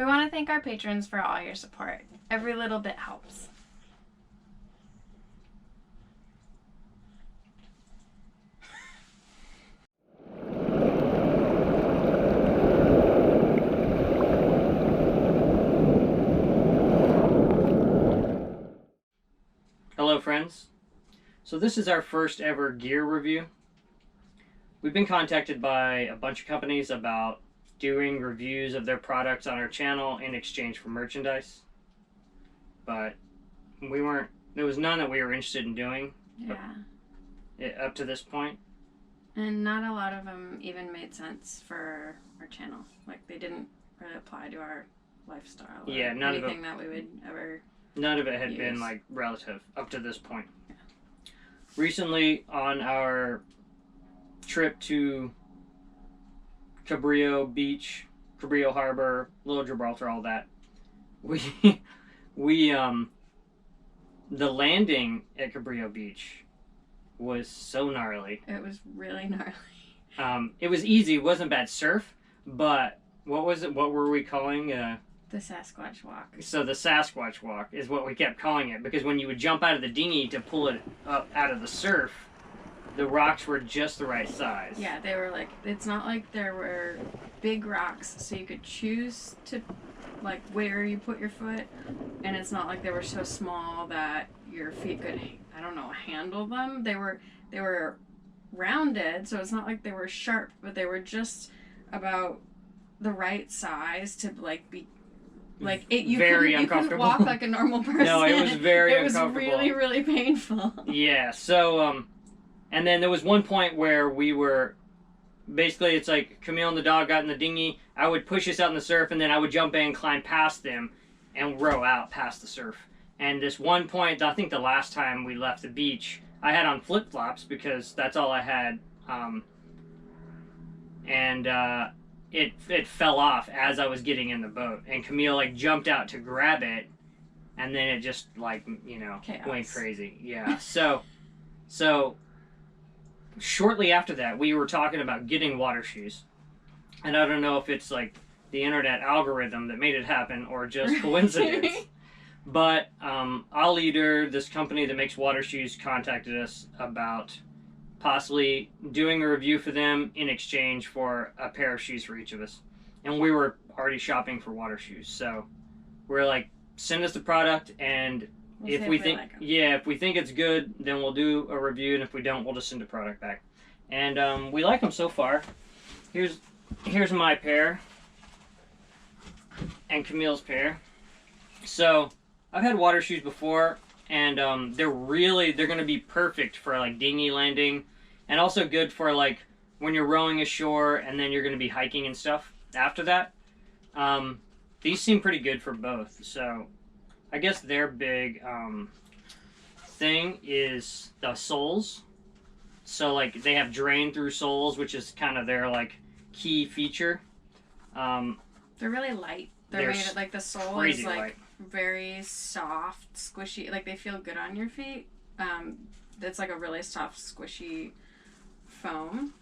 want to thank our patrons for all your support. Every little bit helps. Hello friends. So this is our first ever gear review. We've been contacted by a bunch of companies about doing reviews of their products on our channel in exchange for merchandise. But there was none that we were interested in doing. Yeah. Up to this point. And not a lot of them even made sense for our channel. Like, they didn't really apply to our lifestyle. Yeah, none of anything that we would ever. None of it had been like relative up to this point. Yeah. Recently, on our trip to Cabrillo Beach, Cabrillo Harbor, Little Gibraltar, all that, we the landing at Cabrillo Beach was so gnarly. It was really gnarly. It was easy. It wasn't bad surf, but what was it? What were we calling? The Sasquatch Walk. So the Sasquatch Walk is what we kept calling it, because when you would jump out of the dinghy to pull it up out of the surf, the rocks were just the right size. Yeah, they were like, it's not like there were big rocks, so you could choose to, like, where you put your foot, and it's not like they were so small that your feet could, I don't know, handle them. They were rounded, so it's not like they were sharp, but they were just about the right size to, like, be like it. You couldn't walk like a normal person. No, it was very uncomfortable. It was really, really painful. Yeah. So, and then there was one point where we were, basically, it's like Camille and the dog got in the dinghy. I would push us out in the surf, and then I would jump in, climb past them, and row out past the surf. And this one point, I think the last time we left the beach, I had on flip flops because that's all I had, It fell off as I was getting in the boat, and Camille like jumped out to grab it, and then it just like, you know, chaos. Went crazy. Yeah. So shortly after that, we were talking about getting water shoes, and I don't know if it's like the internet algorithm that made it happen or just coincidence. But Aleader, this company that makes water shoes, contacted us about possibly doing a review for them in exchange for a pair of shoes for each of us. And we were already shopping for water shoes, so we're like, send us the product, and if we think if we think it's good, then we'll do a review, and if we don't, we'll just send the product back. And we like them so far. Here's my pair and Camille's pair. So I've had water shoes before, and they're going to be perfect for like dinghy landing, and also good for like when you're rowing ashore and then you're going to be hiking and stuff after that. These seem pretty good for both. So I guess their big thing is the soles. So like they have drain through soles, which is kind of their like key feature. They're really light. They're made like the sole is like light. Very soft, squishy. Like they feel good on your feet. It's like a really soft, squishy foam.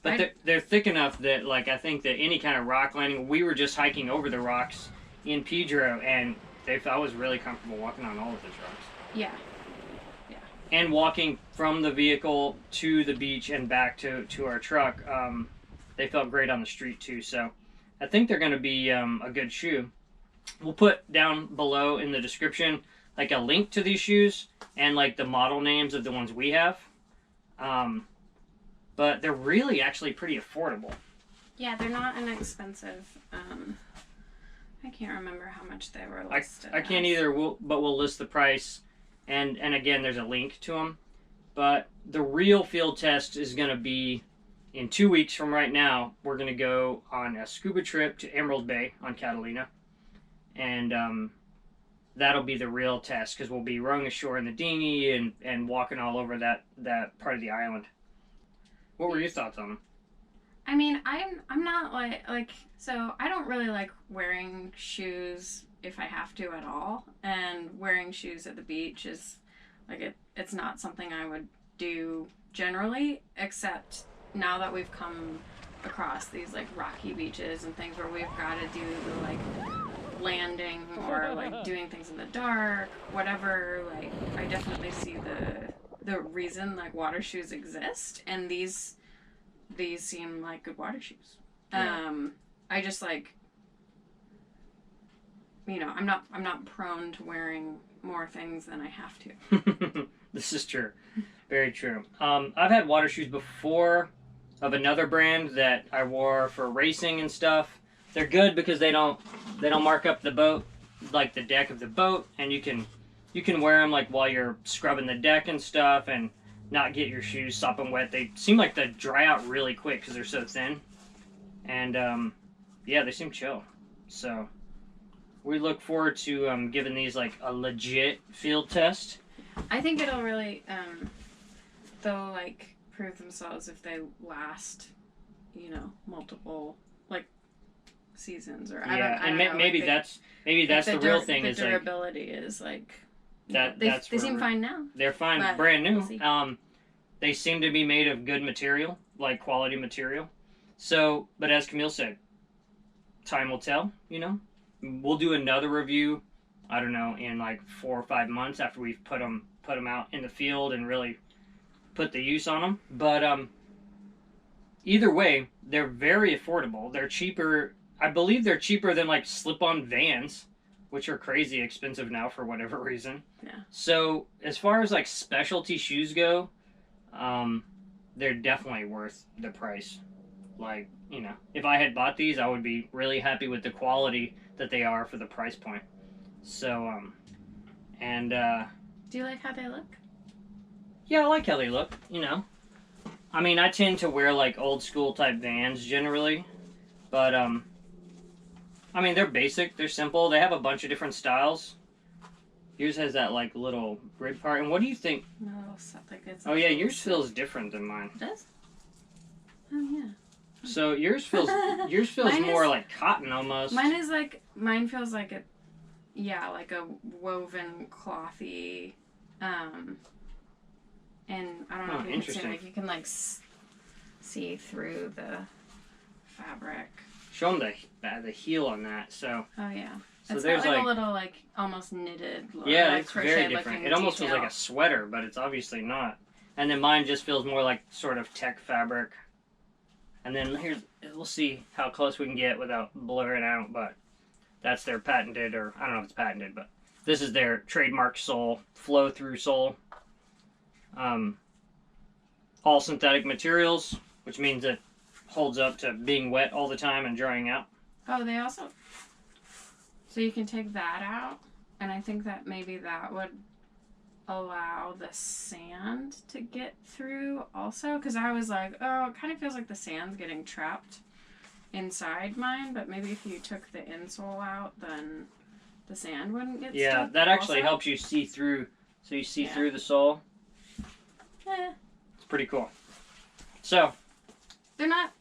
But they're thick enough that like I think that any kind of rock landing. We were just hiking over the rocks in Pedro, and I was really comfortable walking on all of those rocks. Yeah. Yeah. And walking from the vehicle to the beach and back to our truck, they felt great on the street too. So I think they're going to be a good shoe. We'll put down below in the description like a link to these shoes and like the model names of the ones we have. But they're really actually pretty affordable. Yeah, they're not inexpensive. I can't remember how much they were listed. I can't either, but we'll list the price. And again, there's a link to them. But the real field test is going to be in 2 weeks from right now. We're going to go on a scuba trip to Emerald Bay on Catalina. And that'll be the real test, because we'll be rowing ashore in the dinghy and walking all over that part of the island. What were your thoughts on them? I mean, I'm not like so I don't really like wearing shoes if I have to at all, and wearing shoes at the beach is like it's not something I would do generally, except now that we've come across these like rocky beaches and things where we've got to do the like landing or like doing things in the dark, whatever. Like I definitely see the reason like water shoes exist, and these seem like good water shoes. Yeah. I just like, you know, I'm not prone to wearing more things than I have to. This is true. Very true. I've had water shoes before of another brand that I wore for racing and stuff. They're good because they don't mark up the boat, like the deck of the boat, and you can wear them like while you're scrubbing the deck and stuff and not get your shoes sopping wet. They seem like they dry out really quick because they're so thin. And yeah, they seem chill. So we look forward to giving these like a legit field test. I think it'll really they'll like prove themselves if they last, you know, multiple like seasons or yeah, I don't know, maybe like that's the real thing the is durability like, is like that's they seem fine now. They're fine, but brand new. We'll they seem to be made of good material, like quality material. So, but as Camille said, time will tell. You know, we'll do another review. I don't know, in like 4 or 5 months after we've put them out in the field and really put the use on them. But either way, they're very affordable. They're cheaper. I believe they're cheaper than like slip-on Vans, which are crazy expensive now for whatever reason. Yeah. So as far as like specialty shoes go, they're definitely worth the price. Like, you know, if I had bought these, I would be really happy with the quality that they are for the price point. So, do you like how they look? yeah, I like how they look, you know. I mean, I tend to wear like old school type Vans generally, but I mean, they're basic, they're simple, they have a bunch of different styles. Yours has that like little rib part, and what do you think? No, like it's. Oh yeah, yours feels different than mine. It does? Oh yeah. So yours feels more like cotton almost. Mine feels like a, yeah, like a woven clothy, and I don't know if you can see, like you can like see through the fabric. Show them the heel on that. So. Oh yeah. So it's there's got like a little like almost knitted. Yeah, like it's very different. It almost feels like a sweater, but it's obviously not. And then mine just feels more like sort of tech fabric. And then we'll see how close we can get without blurring out, but that's their patented, or I don't know if it's patented, but this is their trademark sole, flow-through sole. All synthetic materials, which means it holds up to being wet all the time and drying out. Oh, they also... So you can take that out, and I think that maybe that would allow the sand to get through also, because I was like, oh, it kind of feels like the sand's getting trapped inside mine, but maybe if you took the insole out, then the sand wouldn't get stuck. Yeah, that actually also helps you see through, so you see through the sole. Yeah. It's pretty cool. So. They're not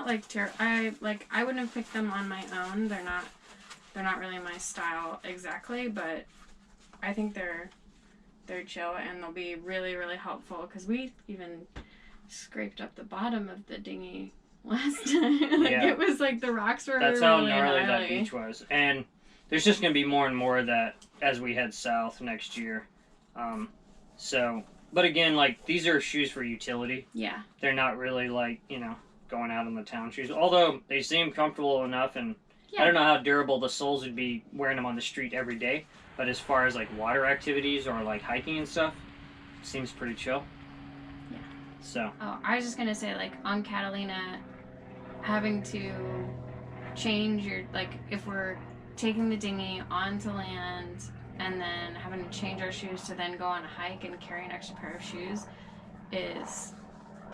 like, I wouldn't have picked them on my own. They're not really my style exactly, but I think they're chill, and they'll be really, really helpful, because we even scraped up the bottom of the dinghy last time. It was like the rocks were That's really how gnarly gnarly. that beach was. And there's just going to be more and more of that as we head south next year. But again, like, these are shoes for utility. Yeah. They're not really like, you know, going out on the town shoes. Although they seem comfortable enough, and I don't know how durable the soles would be wearing them on the street every day. But as far as like water activities or like hiking and stuff, it seems pretty chill. Yeah. So. Oh, I was just gonna say, like, on Catalina, having to change your, like, if we're taking the dinghy onto land and then having to change our shoes to then go on a hike and carry an extra pair of shoes is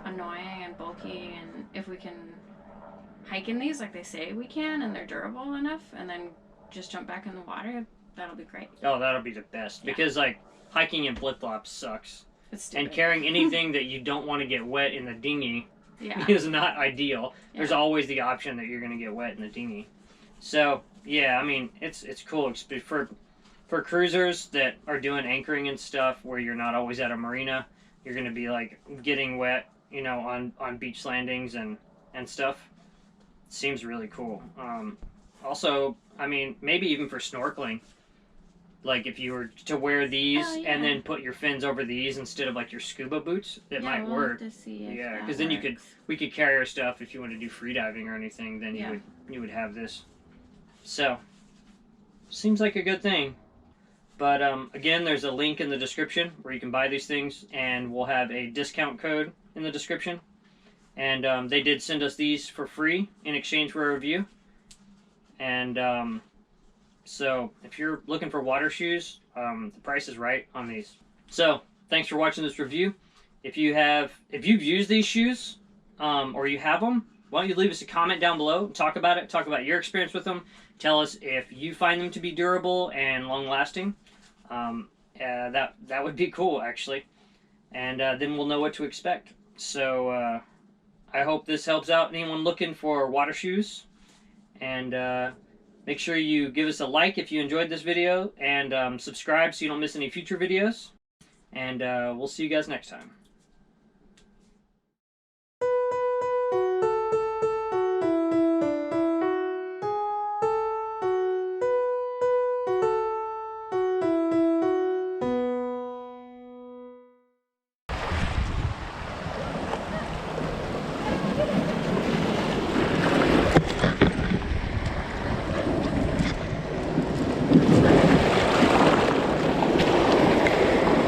annoying and bulky. And if we can hike in these like they say we can, and they're durable enough, and then just jump back in the water, that'll be great. Oh, that'll be the best. Because, like, hiking in flip-flops sucks. It's stupid. And carrying anything that you don't want to get wet in the dinghy Yeah. is not ideal. Yeah. There's always the option that you're going to get wet in the dinghy. So, yeah, I mean, it's cool. For cruisers that are doing anchoring and stuff where you're not always at a marina, you're going to be, like, getting wet, you know, on beach landings and stuff. seems really cool. Also, I mean, maybe even for snorkeling. Like if you were to wear these and then put your fins over these instead of like your scuba boots, it might work. Have to see if Yeah, that because then works. we could carry our stuff if you want to do free diving or anything. Then you would have this. So seems like a good thing. But again, there's a link in the description where you can buy these things, and we'll have a discount code in the description. And they did send us these for free in exchange for a review. And so if you're looking for water shoes, the price is right on these. So thanks for watching this review. If you've used these shoes or you have them, why don't you leave us a comment down below, talk about it, talk about your experience with them, tell us if you find them to be durable and long lasting. That would be cool, actually. And then we'll know what to expect. So I hope this helps out anyone looking for water shoes. And make sure you give us a like if you enjoyed this video, and subscribe so you don't miss any future videos. And we'll see you guys next time.